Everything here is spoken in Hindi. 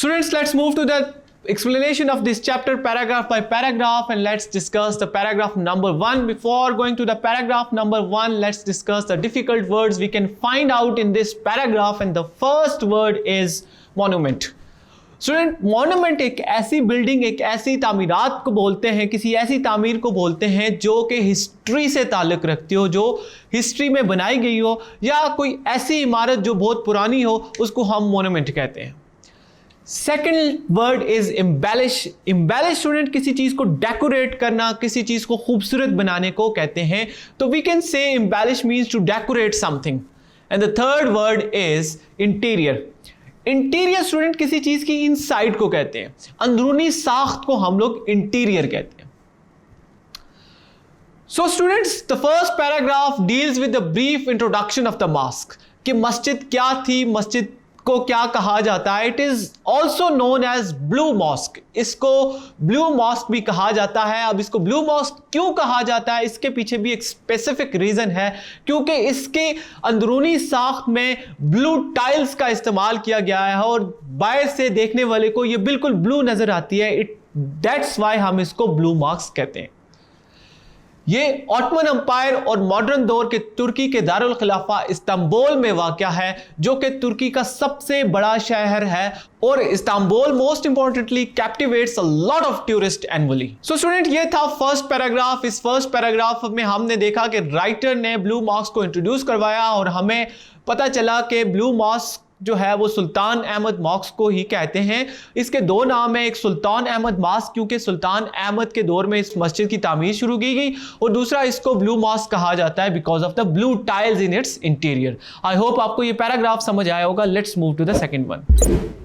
Students, let's move to the explanation of this chapter paragraph by paragraph, and let's discuss the paragraph number 1. Before going to the paragraph number 1, let's discuss the difficult words we can find out in this paragraph, and the first word is monument. Student, monument एक ऐसी बिल्डिंग, एक ऐसी तामीरात को बोलते हैं, किसी ऐसी तामीर को बोलते हैं जो कि हिस्ट्री से ताल्लुक़ रखती हो, जो हिस्ट्री में बनाई गई हो, या कोई ऐसी इमारत जो बहुत पुरानी हो, उसको हम मॉन्यूमेंट कहते हैं. Second word is embellish. Embellish student किसी चीज़ को डेकोरेट करना, किसी चीज़ को खूबसूरत बनाने को कहते हैं. तो we can say embellish means to decorate something. And the third word is interior. Interior student किसी चीज की इनसाइड को कहते हैं, अंदरूनी साख्त को हम लोग इंटीरियर कहते हैं. So students, the first paragraph deals with the brief introduction of the mosque, कि मस्जिद क्या थी, मस्जिद को क्या कहा जाता है. It is also known as blue mosque. इसको ब्लू मॉस्क भी कहा जाता है. अब इसको ब्लू मॉस्क क्यों कहा जाता है, इसके पीछे भी एक स्पेसिफिक रीजन है, क्योंकि इसके अंदरूनी साख्त में ब्लू टाइल्स का इस्तेमाल किया गया है और बाहर से देखने वाले को ये बिल्कुल ब्लू नजर आती है. दैट्स वाई हम इसको ब्लू मॉस्क कहते हैं. ये ऑटमन एम्पायर और मॉडर्न दौर के तुर्की के दारुल खिलाफा इस्तांबुल में वाक़या है, जो कि तुर्की का सबसे बड़ा शहर है, और Istanbul most importantly कैप्टिवेट्स a lot of tourist annually. So student, ये था फर्स्ट पैराग्राफ. इस फर्स्ट पैराग्राफ में हमने देखा कि राइटर ने ब्लू मॉस्क को इंट्रोड्यूस करवाया और हमें पता चला कि ब्लू मॉस्क जो है वो सुल्तान अहमद मॉस्क को ही कहते हैं. इसके दो नाम है, एक सुल्तान अहमद मॉस्क क्योंकि सुल्तान अहमद के दौर में इस मस्जिद की तामीर शुरू की गई, और दूसरा इसको ब्लू मॉस्क कहा जाता है because of the blue tiles in its interior. I hope आपको ये पैराग्राफ समझ आया होगा. Let's move to the second one.